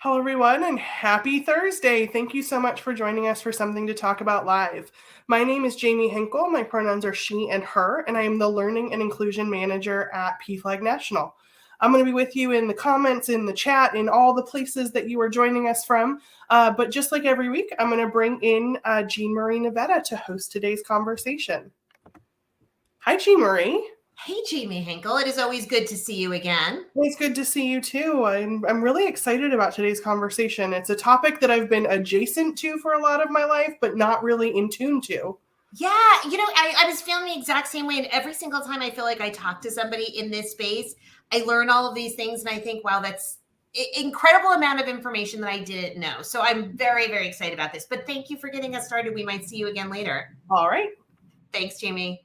Hello, everyone, and happy Thursday. Thank you so much for joining us for Something to Talk About Live. My name is Jamie Hinkle. My pronouns are she and her, and I am the Learning and Inclusion Manager at PFLAG National. I'm going to be with you in the comments, in the chat, in all the places that you are joining us from. But just like every week, I'm going to bring in Jean Marie Nevada to host today's conversation. Hi, Jean Marie. Hey, Jamie Hinkle. It is always good to see you again. It's good to see you too. I'm really excited about today's conversation. It's a topic that I've been adjacent to for a lot of my life, but not really in tune to. Yeah, I was feeling the exact same way. And every single time I feel like I talk to somebody in this space, I learn all of these things. And I think, wow, that's an incredible amount of information that I didn't know. So I'm very, very excited about this. But thank you for getting us started. We might see you again later. All right. Thanks, Jamie.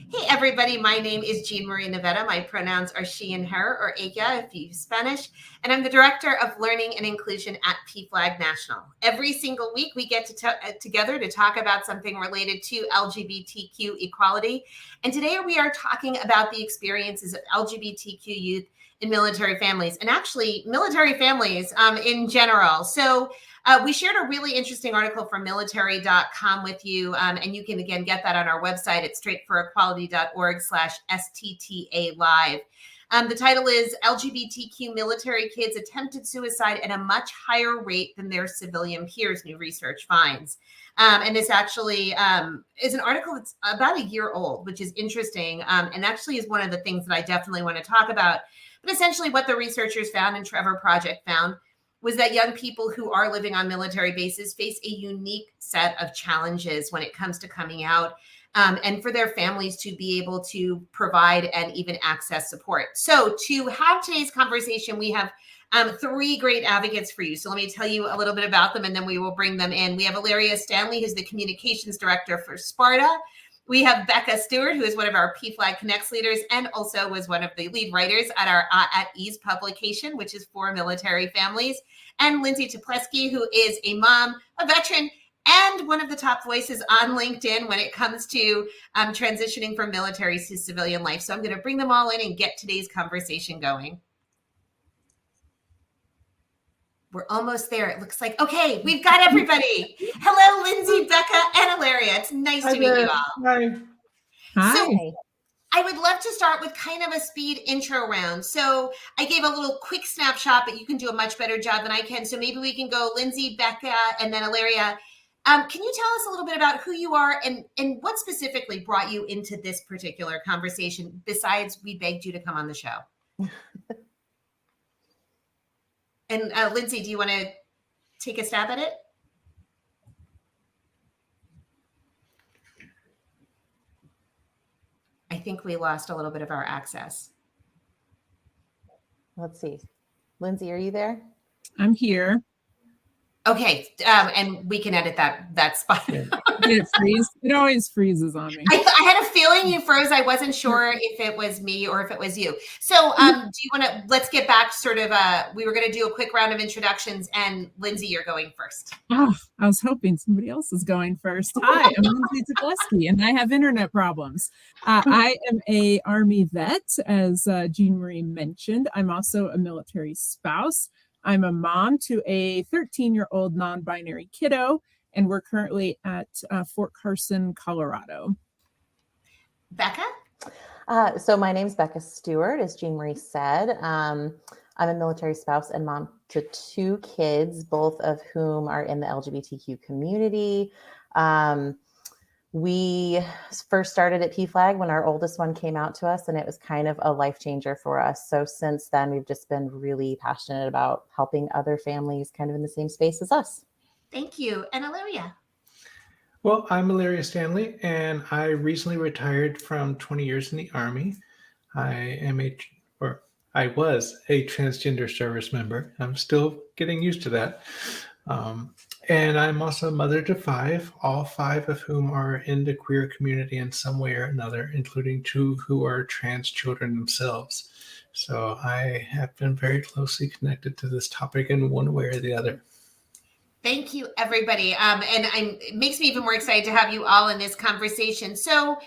Hey, everybody. My name is Jean Marie Nevada. My pronouns are she and her, or ella if you use Spanish. And I'm the Director of Learning and Inclusion at PFLAG National. Every single week, we get together to talk about something related to LGBTQ equality. And today we are talking about the experiences of LGBTQ youth in military families, and actually military families in general. So we shared a really interesting article from military.com with you, and you can, again, get that on our website at straightforequality.org/STTA live. The title is LGBTQ Military Kids Attempted Suicide at a Much Higher Rate Than Their Civilian Peers, New Research Finds. And this actually is an article that's about a year old, which is interesting, and actually is one of the things that I definitely want to talk about. But essentially what the researchers found and Trevor Project found was that young people who are living on military bases face a unique set of challenges when it comes to coming out, and for their families to be able to provide and even access support. So to have today's conversation, we have three great advocates for you. So let me tell you a little bit about them, and then we will bring them in. We have Alleria Stanley, who's the communications director for Sparta. We have Becca Stewart, who is one of our PFLAG Connects leaders and also was one of the lead writers at our At Ease publication, which is for military families. And Lindsay Teplesky, who is a mom, a veteran, and one of the top voices on LinkedIn when it comes to transitioning from military to civilian life. So I'm going to bring them all in and get today's conversation going. We're almost there. It looks like, okay, we've got everybody. Hello, Lindsay, Becca, and Alleria. It's nice to meet you all. Hi. Hi. So I would love to start with kind of a speed intro round. So I gave a little quick snapshot, but you can do a much better job than I can. So maybe we can go Lindsay, Becca, and then Alleria. Can you tell us a little bit about who you are and what specifically brought you into this particular conversation, besides we begged you to come on the show? And Lindsay, do you want to take a stab at it? I think we lost a little bit of our access. Let's see. Lindsay, are you there? I'm here. Okay, and we can edit that spot. Did it freeze? It always freezes on me. I had a feeling you froze. I wasn't sure if it was me or if it was you. So do you want to, let's get back sort of, we were going to do a quick round of introductions, and Lindsay, you're going first. Oh, I was hoping somebody else was going first. Hi, I'm Lindsay Teplesky, and I have internet problems. I am a Army vet, as Jean Marie mentioned. I'm also a military spouse. I'm a mom to a 13-year-old non-binary kiddo, and we're currently at Fort Carson, Colorado. Becca? So my name's Becca Stewart, as Jean Marie said. I'm a military spouse and mom to two kids, both of whom are in the LGBTQ community. We first started at PFLAG when our oldest one came out to us, and it was kind of a life changer for us. So since then, we've just been really passionate about helping other families kind of in the same space as us. Thank you. And Alleria? Well, I'm Alleria Stanley, and I recently retired from 20 years in the Army. I was a transgender service member. I'm still getting used to that. And I'm also a mother to five, all five of whom are in the queer community in some way or another, including two who are trans children themselves. So I have been very closely connected to this topic in one way or the other. Thank you, everybody. And it makes me even more excited to have you all in this conversation. So,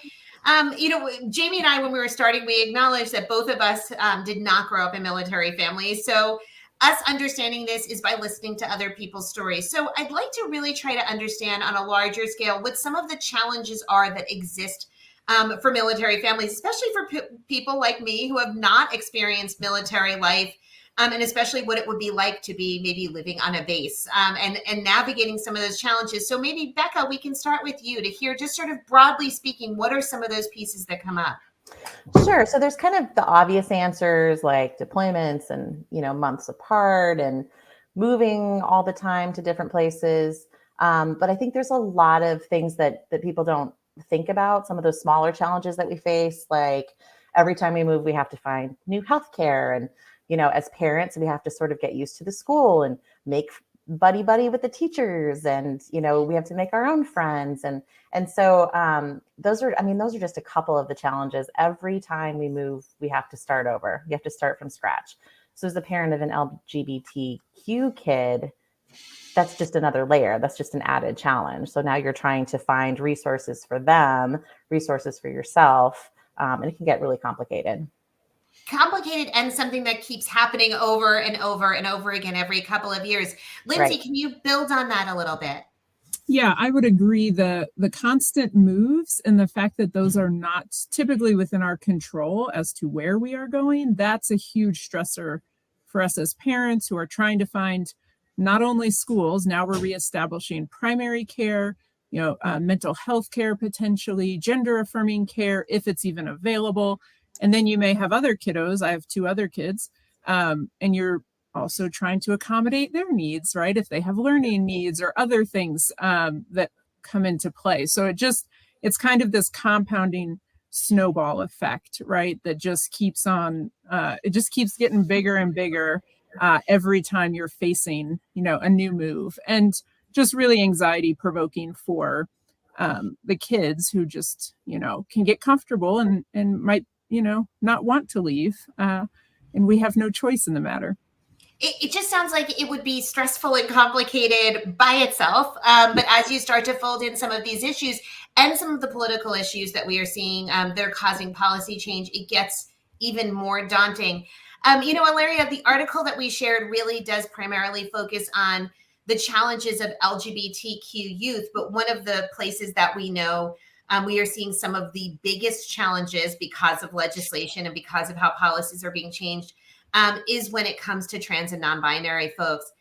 Jamie and I, when we were starting, we acknowledged that both of us did not grow up in military families. So us understanding this is by listening to other people's stories. So I'd like to really try to understand on a larger scale what some of the challenges are that exist for military families, especially for people like me who have not experienced military life, and especially what it would be like to be maybe living on a base, and navigating some of those challenges. So maybe, Becca, we can start with you to hear, just sort of broadly speaking, what are some of those pieces that come up? Sure. So there's kind of the obvious answers like deployments and, months apart and moving all the time to different places. But I think there's a lot of things that people don't think about, some of those smaller challenges that we face, like every time we move, we have to find new healthcare. And, as parents, we have to sort of get used to the school and make buddy with the teachers, and we have to make our own friends, and so those are just a couple of the challenges. Every time we move, we have to start over. You have to start from scratch. So as the parent of an LGBTQ kid, that's just another layer. That's just an added challenge. So now you're trying to find resources for them, resources for yourself, and it can get really complicated And something that keeps happening over and over and over again every couple of years. Lindsay, Right. Can you build on that a little bit? Yeah, I would agree. The constant moves and the fact that those are not typically within our control as to where we are going, that's a huge stressor for us as parents who are trying to find not only schools, now we're reestablishing primary care, mental health care, potentially gender affirming care, if it's even available. And then you may have other kiddos. I have 2 other kids, and you're also trying to accommodate their needs, right? If they have learning needs or other things that come into play. So it's kind of this compounding snowball effect, right? That just keeps on, it just keeps getting bigger and bigger every time you're facing, a new move, and just really anxiety provoking for the kids who just, can get comfortable and might, not want to leave. And we have no choice in the matter. It just sounds like it would be stressful and complicated by itself. But as you start to fold in some of these issues and some of the political issues that we are seeing, they're causing policy change. It gets even more daunting. Alleria, the article that we shared really does primarily focus on the challenges of LGBTQ youth. But one of the places that we know we are seeing some of the biggest challenges because of legislation and because of how policies are being changed is when it comes to trans and non-binary folks.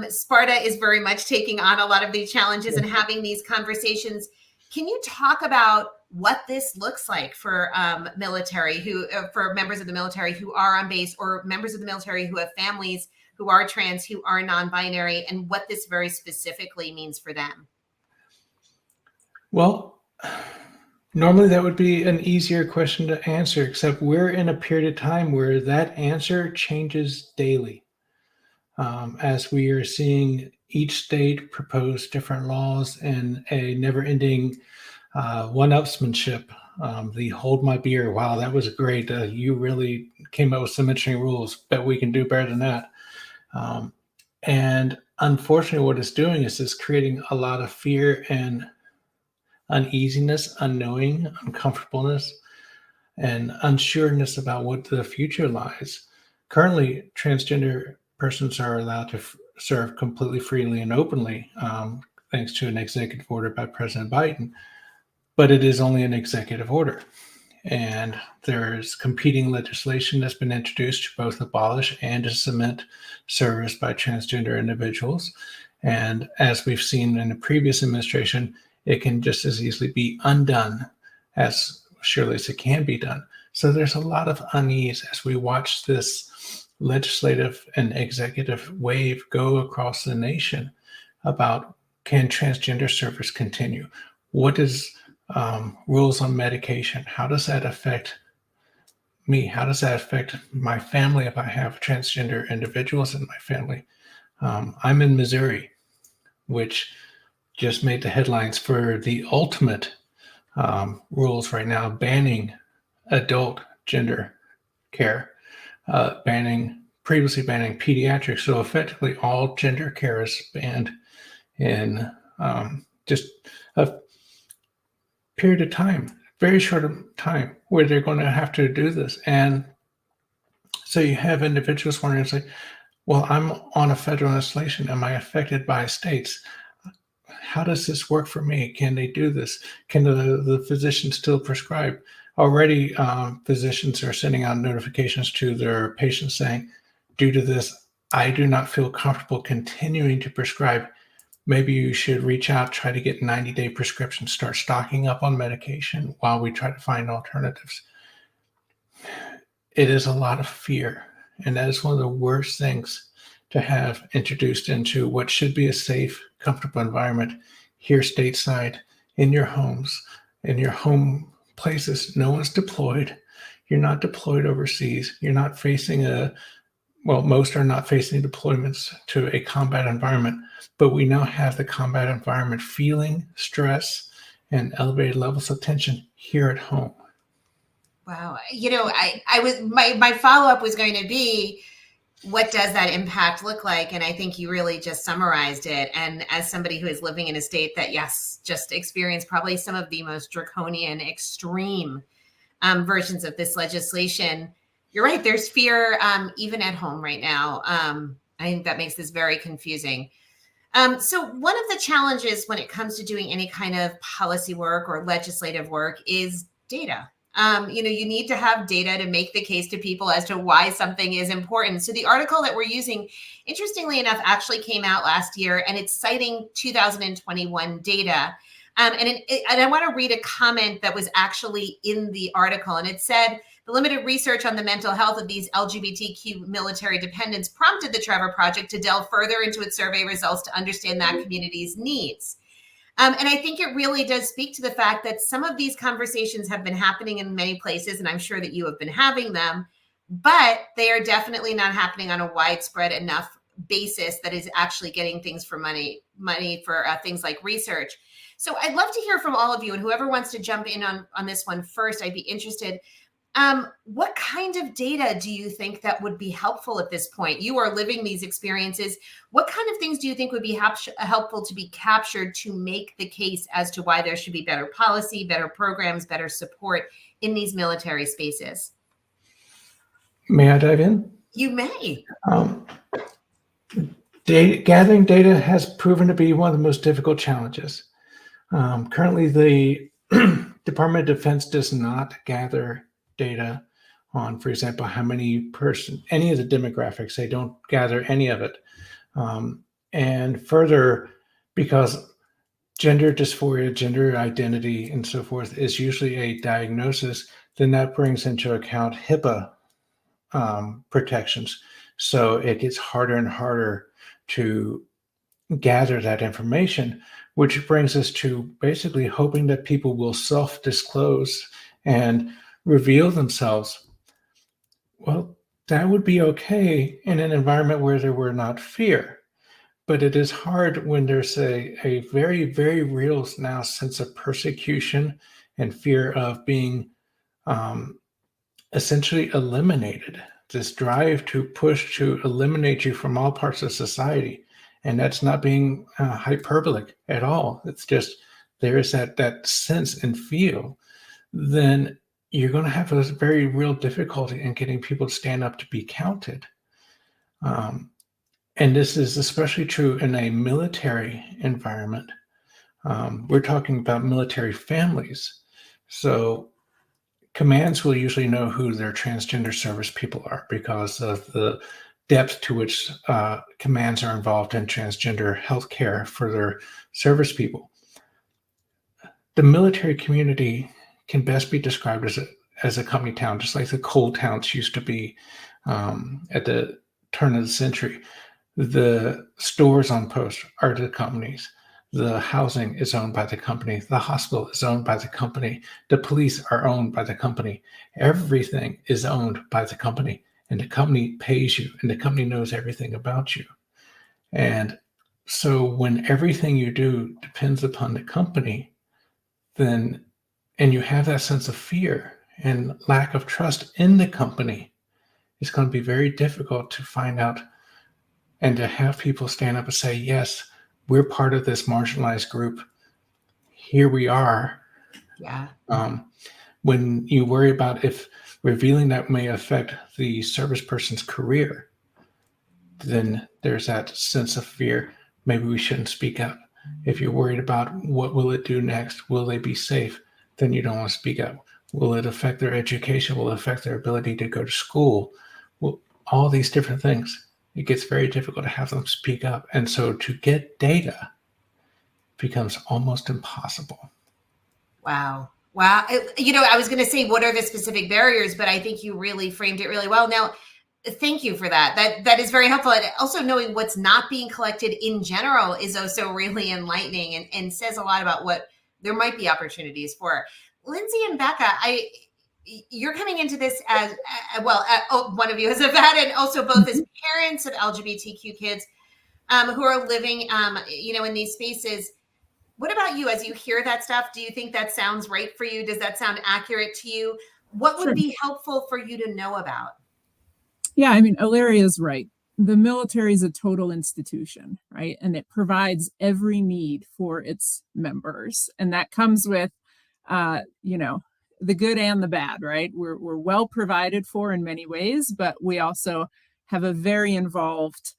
Sparta is very much taking on a lot of these challenges and having these conversations. Can you talk about what this looks like for for members of the military who are on base, or members of the military who have families who are trans, who are non-binary, and what this very specifically means for them? Well, normally that would be an easier question to answer, except we're in a period of time where that answer changes daily. As we are seeing each state propose different laws and a never-ending one-upsmanship. The hold my beer, wow, that was great. You really came up with some interesting rules, but we can do better than that. And unfortunately, what it's doing is it's creating a lot of fear and uneasiness, unknowing, uncomfortableness, and unsureness about what the future lies. Currently, transgender persons are allowed to serve completely freely and openly, thanks to an executive order by President Biden. But it is only an executive order. And there's competing legislation that's been introduced to both abolish and to cement service by transgender individuals. And as we've seen in the previous administration, it can just as easily be undone as surely as it can be done. So there's a lot of unease as we watch this legislative and executive wave go across the nation about, can transgender service continue? What is rules on medication? How does that affect me? How does that affect my family if I have transgender individuals in my family? I'm in Missouri, which just made the headlines for the ultimate rules right now, banning adult gender care, previously banning pediatrics. So effectively all gender care is banned in just a period of time, very short of time, where they're going to have to do this. And so you have individuals wondering, it's like, well, I'm on a federal installation. Am I affected by states? How does this work for me? Can they do this? Can the physician still prescribe? Already, physicians are sending out notifications to their patients saying, due to this, I do not feel comfortable continuing to prescribe. Maybe you should reach out, try to get 90-day prescriptions, start stocking up on medication while we try to find alternatives. It is a lot of fear, and that is one of the worst things to have introduced into what should be a safe, comfortable environment here stateside, in your homes, in your home places. No one's deployed. You're not deployed overseas. You're not facing most are not facing deployments to a combat environment, but we now have the combat environment feeling stress and elevated levels of tension here at home. Wow. I was, my follow-up was going to be, what does that impact look like? And I think you really just summarized it. And as somebody who is living in a state that, yes, just experienced probably some of the most draconian, extreme versions of this legislation, you're right. There's fear even at home right now. I think that makes this very confusing. So one of the challenges when it comes to doing any kind of policy work or legislative work is data. You need to have data to make the case to people as to why something is important. So the article that we're using, interestingly enough, actually came out last year, and it's citing 2021 data. And I want to read a comment that was actually in the article, and it said, the limited research on the mental health of these LGBTQ military dependents prompted the Trevor Project to delve further into its survey results to understand that community's needs. And I think it really does speak to the fact that some of these conversations have been happening in many places, and I'm sure that you have been having them, but they are definitely not happening on a widespread enough basis that is actually getting things for money for things like research. So I'd love to hear from all of you, and whoever wants to jump in on this one first, I'd be interested. What kind of data do you think that would be helpful at this point? You are living these experiences. What kind of things do you think would be helpful to be captured to make the case as to why there should be better policy, better programs, better support in these military spaces? May I dive in? You may. Gathering data has proven to be one of the most difficult challenges. Currently, the Department of Defense does not gather data on, for example, how many any of the demographics. They don't gather any of it. And further, because gender dysphoria, gender identity, and so forth is usually a diagnosis, then that brings into account HIPAA protections. So it gets harder and harder to gather that information, which brings us to basically hoping that people will self-disclose and reveal themselves. Well, that would be okay in an environment where there were not fear. But it is hard when there's a very, very real now sense of persecution and fear of being essentially eliminated. This drive to push to eliminate you from all parts of society. And that's not being hyperbolic at all. It's just there is that sense and feel. Then you're going to have a very real difficulty in getting people to stand up to be counted. And this is especially true in a military environment. We're talking about military families. So commands will usually know who their transgender service people are because of the depth to which commands are involved in transgender healthcare for their service people. The military community can best be described as a company town, just like the coal towns used to be at the turn of the century. The stores on post are the companies. The housing is owned by the company. The hospital is owned by the company. The police are owned by the company. Everything is owned by the company, and the company pays you, and the company knows everything about you. And so when everything you do depends upon the company, then, and you have that sense of fear and lack of trust in the company, it's going to be very difficult to find out and to have people stand up and say, yes, we're part of this marginalized group. Here we are. Yeah. When you worry about if revealing that may affect the service person's career, then there's that sense of fear. Maybe we shouldn't speak up. If you're worried about what will it do next, will they be safe, then you don't want to speak up. Will it affect their education? Will it affect their ability to go to school? Well, all these different things. It gets very difficult to have them speak up. And so to get data becomes almost impossible. Wow. Wow. I was going to say, what are the specific barriers? But I think you really framed it really well. Now, thank you for that. That is very helpful. And also knowing what's not being collected in general is also really enlightening and says a lot about what there might be opportunities for. Lindsay and Becca, you're coming into this as one of you as a vet and also both as parents of LGBTQ kids who are living, in these spaces. What about you? As you hear that stuff, do you think that sounds right for you? Does that sound accurate to you? What would be helpful for you to know about? Yeah, I mean, Alleria is right. The military is a total institution, right? And it provides every need for its members. And that comes with, the good and the bad, right? We're well provided for in many ways, but we also have a very involved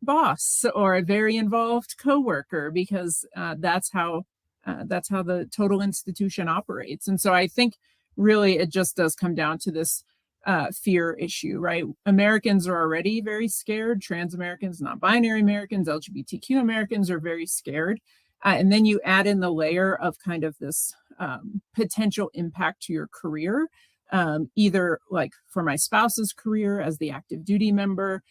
boss or a very involved coworker because that's how the total institution operates. And so I think really it just does come down to this fear issue, right? Americans are already very scared. Trans Americans, non-binary Americans, LGBTQ Americans are very scared. And then you add in the layer of kind of this potential impact to your career, either like for my spouse's career as the active duty member.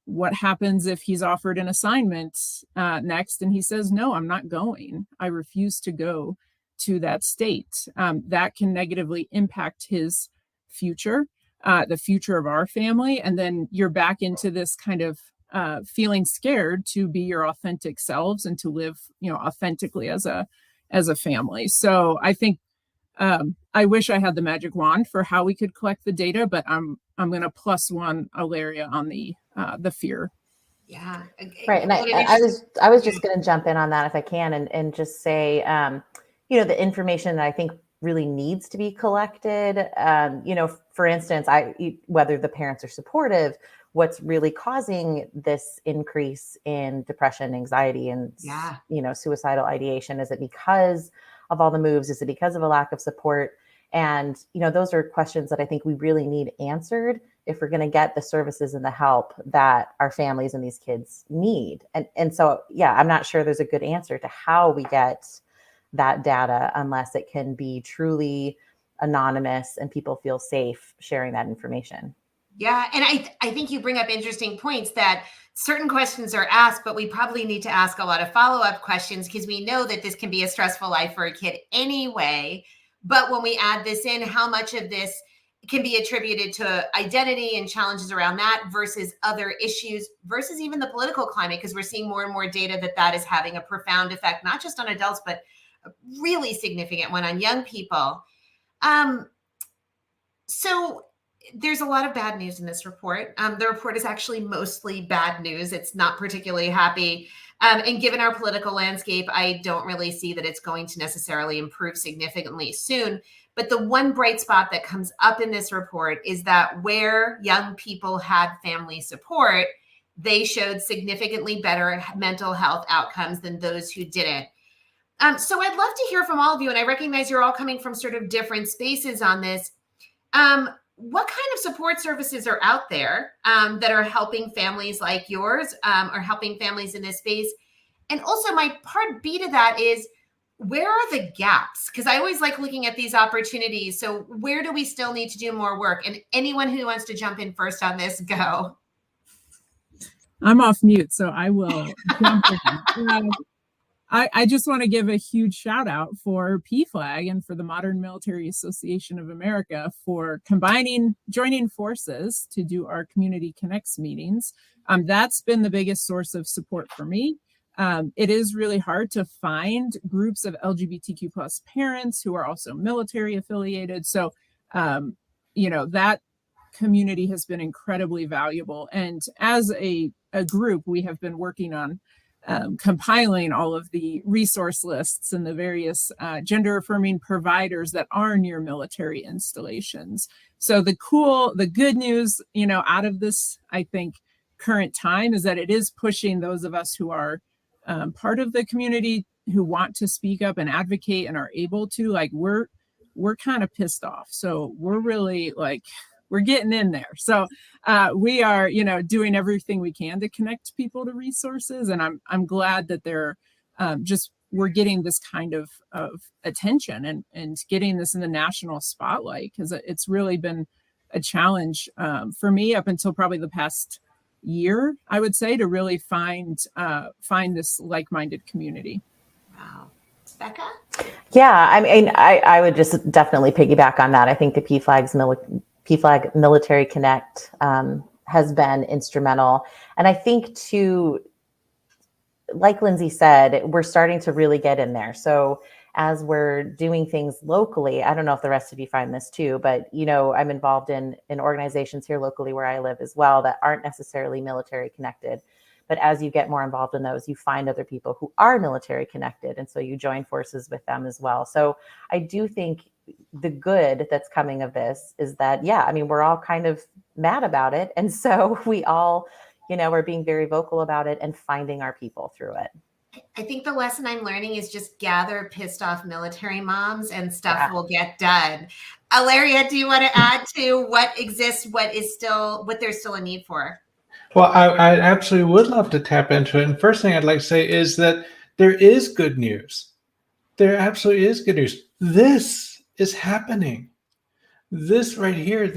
What happens if he's offered an assignment next and he says, no, I'm not going. I refuse to go to that state. That can negatively impact his future, the future of our family. And then you're back into this kind of feeling scared to be your authentic selves and to live, authentically as a family. So I think I wish I had the magic wand for how we could collect the data, but I'm going to +1 Alleria on the fear. Yeah. Right. And I was just going to jump in on that if I can and just say, the information that I think really needs to be collected. For instance, whether the parents are supportive, what's really causing this increase in depression, anxiety, and suicidal ideation? Is it because of all the moves? Is it because of a lack of support? And those are questions that I think we really need answered if we're going to get the services and the help that our families and these kids need. And so, I'm not sure there's a good answer to how we get that data unless it can be truly anonymous and people feel safe sharing that information. Yeah. And I think you bring up interesting points that certain questions are asked, but we probably need to ask a lot of follow-up questions because we know that this can be a stressful life for a kid anyway. But when we add this in, how much of this can be attributed to identity and challenges around that versus other issues versus even the political climate, because we're seeing more and more data that is having a profound effect, not just on adults, but a really significant one on young people. So there's a lot of bad news in this report. The report is actually mostly bad news. It's not particularly happy. And given our political landscape, I don't really see that it's going to necessarily improve significantly soon. But the one bright spot that comes up in this report is that where young people had family support, they showed significantly better mental health outcomes than those who didn't. So I'd love to hear from all of you, and I recognize you're all coming from sort of different spaces on this. What kind of support services are out there that are helping families like yours or helping families in this space? And also my part B to that is, where are the gaps? Because I always like looking at these opportunities. So where do we still need to do more work? And anyone who wants to jump in first on this, go. I'm off mute, so I will jump in. I just want to give a huge shout out for PFLAG and for the Modern Military Association of America for joining forces to do our Community Connects meetings. That's been the biggest source of support for me. It is really hard to find groups of LGBTQ plus parents who are also military affiliated. So, that community has been incredibly valuable. And as a group, we have been working on compiling all of the resource lists and the various gender affirming providers that are near military installations. So the good news, out of this, I think, current time is that it is pushing those of us who are part of the community, who want to speak up and advocate and are able to, like, we're kind of pissed off. So we're really like, we're getting in there. So we are, doing everything we can to connect people to resources. And I'm glad that they're we're getting this kind of attention and getting this in the national spotlight, because it's really been a challenge for me up until probably the past year, I would say, to really find this like-minded community. Wow. Becca? Yeah, I mean, I would just definitely piggyback on that. I think the PFLAG Military Connect has been instrumental. And I think too, like Lindsay said, we're starting to really get in there. So as we're doing things locally, I don't know if the rest of you find this too, but I'm involved in organizations here locally where I live as well that aren't necessarily military connected. But as you get more involved in those, you find other people who are military connected. And so you join forces with them as well. So I do think the good that's coming of this is that, we're all kind of mad about it. And so we all, are being very vocal about it and finding our people through it. I think the lesson I'm learning is just gather pissed off military moms and stuff will get done. Alleria, do you want to add to what exists, what there's still a need for? Well, I absolutely would love to tap into it. And first thing I'd like to say is that there is good news. There absolutely is good news. This is happening. This right here,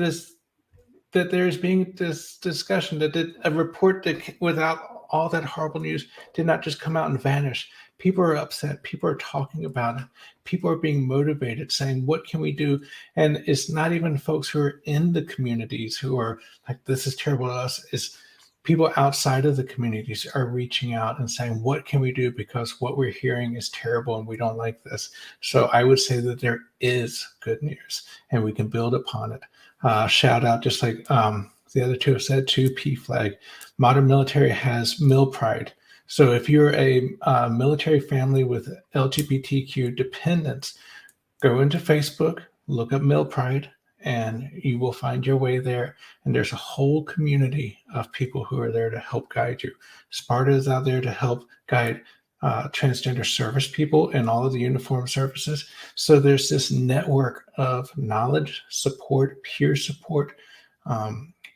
that there's being this discussion, that a report that without all that horrible news did not just come out and vanish. People are upset. People are talking about it. People are being motivated, saying, what can we do? And it's not even folks who are in the communities who are like, this is terrible to us. It's people outside of the communities are reaching out and saying, what can we do? Because what we're hearing is terrible and we don't like this. So I would say that there is good news and we can build upon it. Shout out, just like the other two have said, to PFLAG. Modern Military has Mil Pride. So if you're a military family with LGBTQ dependents, go into Facebook, look up Mil Pride, and you will find your way there. And there's a whole community of people who are there to help guide you. Sparta is out there to help guide transgender service people in all of the uniformed services. So there's this network of knowledge, support, peer support,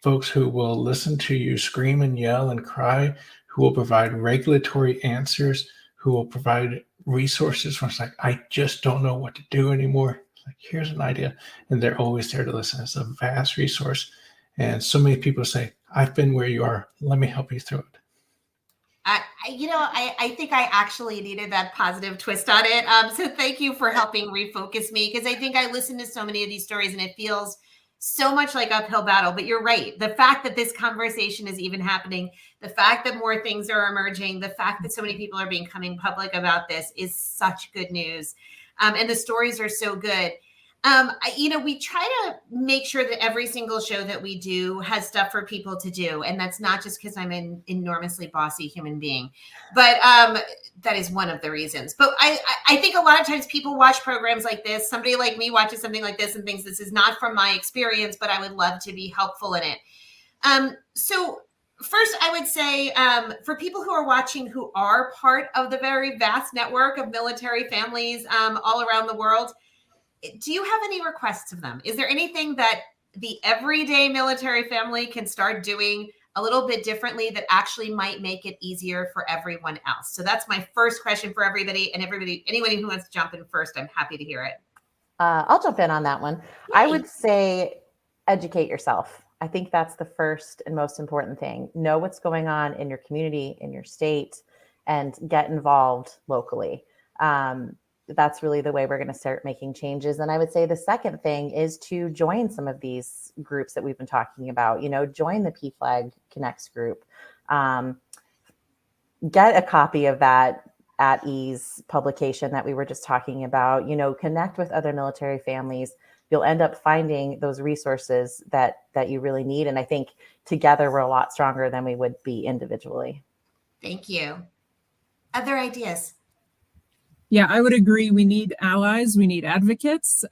folks who will listen to you scream and yell and cry, who will provide regulatory answers, who will provide resources when it's like, I just don't know what to do anymore. Like, here's an idea. And they're always there to listen. It's a vast resource. And so many people say, I've been where you are. Let me help you through it. I think I actually needed that positive twist on it. So thank you for helping refocus me, because I think I listen to so many of these stories and it feels so much like uphill battle. But you're right. The fact that this conversation is even happening, the fact that more things are emerging, the fact that so many people are becoming public about this is such good news. And the stories are so good. We try to make sure that every single show that we do has stuff for people to do. And that's not just because I'm an enormously bossy human being, but that is one of the reasons. But I think a lot of times people watch programs like this. Somebody like me watches something like this and thinks this is not from my experience, but I would love to be helpful in it. So first, I would say for people who are watching who are part of the very vast network of military families all around the world, do you have any requests of them? Is there anything that the everyday military family can start doing a little bit differently that actually might make it easier for everyone else? So that's my first question for everybody. And anyone who wants to jump in first, I'm happy to hear it. I'll jump in on that one. Yay. I would say educate yourself. I think that's the first and most important thing. Know what's going on in your community, in your state, and get involved locally. That's really the way we're going to start making changes. And I would say the second thing is to join some of these groups that we've been talking about. Join the PFLAG Connects group. Get a copy of that At Ease publication that we were just talking about. Connect with other military families. You'll end up finding those resources that you really need. And I think together we're a lot stronger than we would be individually. Thank you. Other ideas? Yeah, I would agree. We need allies. We need advocates.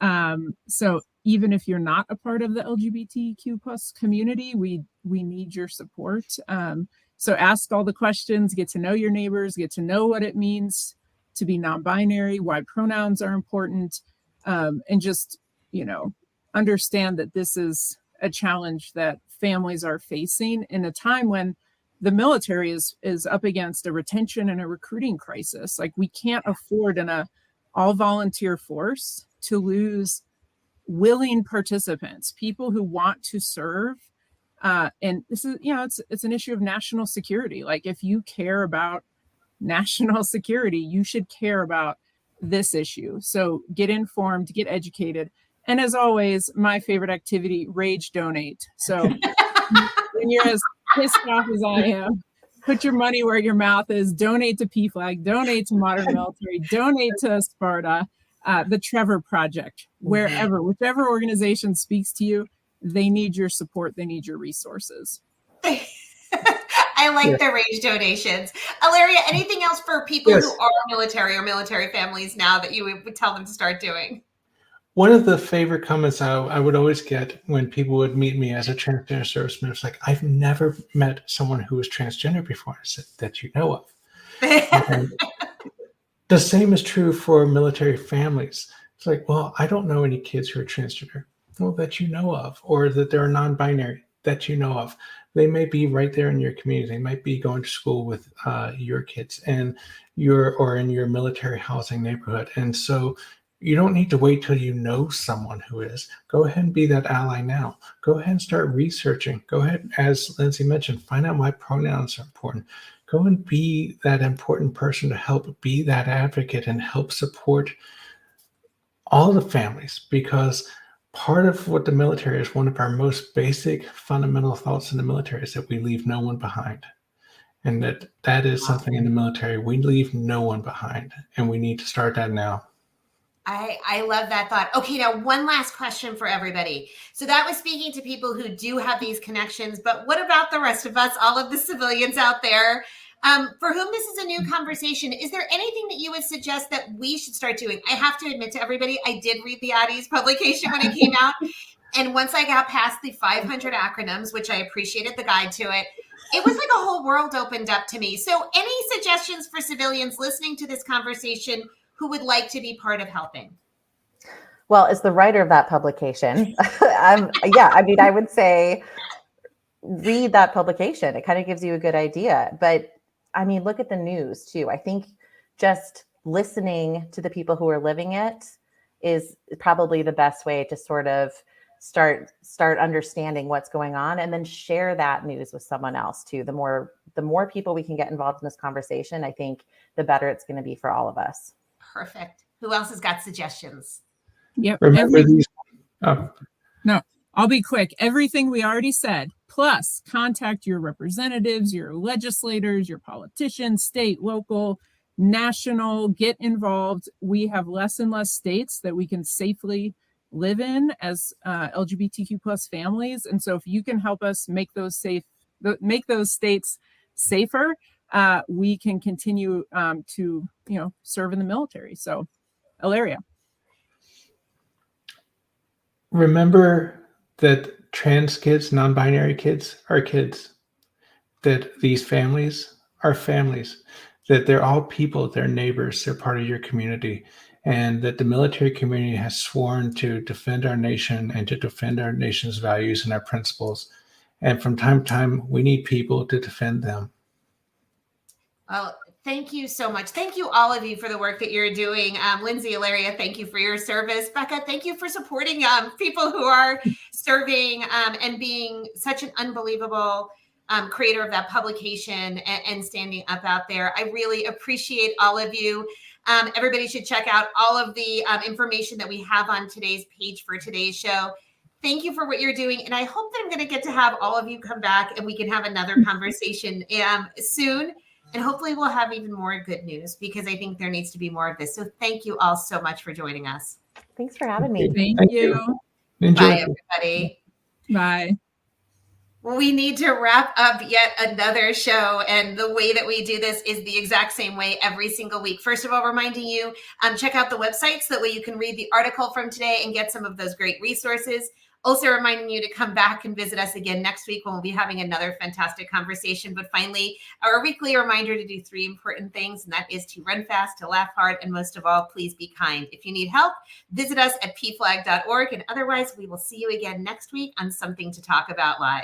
So even if you're not a part of the LGBTQ plus community, we need your support. So ask all the questions, get to know your neighbors, get to know what it means to be non-binary, why pronouns are important, and just, understand that this is a challenge that families are facing in a time when the military is up against a retention and a recruiting crisis. Like, we can't afford in a all volunteer force to lose willing participants, people who want to serve. And this is, it's an issue of national security. Like, if you care about national security, you should care about this issue. So get informed, get educated. And as always, my favorite activity, rage donate. So when you're as pissed off as I am, put your money where your mouth is, donate to PFLAG, donate to Modern Military, donate to Sparta, the Trevor Project, whichever organization speaks to you, they need your support, they need your resources. I like the rage donations. Alleria, anything else for people who are military or military families now that you would tell them to start doing? One of the favorite comments I would always get when people would meet me as a transgender serviceman was like, I've never met someone who was transgender before. I said, that you know of. And the same is true for military families. It's like, well, I don't know any kids who are transgender. Well, that you know of, or that they're non-binary, that you know of. They may be right there in your community. They might be going to school with your kids and or in your military housing neighborhood. And so you don't need to wait till you know someone who is. Go ahead and be that ally now. Go ahead and start researching. Go ahead, as Lindsay mentioned, find out why pronouns are important. Go and be that important person to help be that advocate and help support all the families, because part of what the military is, one of our most basic fundamental thoughts in the military is that we leave no one behind. And that is something in the military. We leave no one behind, and we need to start that now. I love that thought. Okay, now one last question for everybody. So that was speaking to people who do have these connections, but what about the rest of us, all of the civilians out there, for whom this is a new conversation? Is there anything that you would suggest that we should start doing? I have to admit to everybody, I did read the Addie's publication when it came out. And once I got past the 500 acronyms, which I appreciated the guide to it, it was like a whole world opened up to me. So any suggestions for civilians listening to this conversation who would like to be part of helping? Well, as the writer of that publication, I would say read that publication. It kind of gives you a good idea. But I mean, look at the news too. I think just listening to the people who are living it is probably the best way to sort of start understanding what's going on, and then share that news with someone else too. The more people we can get involved in this conversation, I think the better it's going to be for all of us. Perfect. Who else has got suggestions? Yep. Remember these. No, I'll be quick. Everything we already said, plus contact your representatives, your legislators, your politicians, state, local, national, get involved. We have less and less states that we can safely live in as LGBTQ plus families. And so if you can help us make those states safer, we can continue to, serve in the military. So, Alleria. Remember that trans kids, non-binary kids are kids, that these families are families, that they're all people, they're neighbors, they're part of your community, and that the military community has sworn to defend our nation and to defend our nation's values and our principles. And from time to time, we need people to defend them. Well, thank you so much. Thank you, all of you, for the work that you're doing. Lindsay, Alleria, thank you for your service. Becca, thank you for supporting people who are serving and being such an unbelievable creator of that publication and standing up out there. I really appreciate all of you. Everybody should check out all of the information that we have on today's page for today's show. Thank you for what you're doing. And I hope that I'm going to get to have all of you come back and we can have another conversation soon. And hopefully we'll have even more good news, because I think there needs to be more of this. So thank you all so much for joining us. Thanks for having me. Thank you. Enjoy. Bye, everybody. Bye. We need to wrap up yet another show. And the way that we do this is the exact same way every single week. First of all, reminding you, check out the website so that way you can read the article from today and get some of those great resources. Also reminding you to come back and visit us again next week when we'll be having another fantastic conversation. But finally, our weekly reminder to do 3 important things, and that is to run fast, to laugh hard, and most of all, please be kind. If you need help, visit us at pflag.org. And otherwise, we will see you again next week on Something to Talk About Live.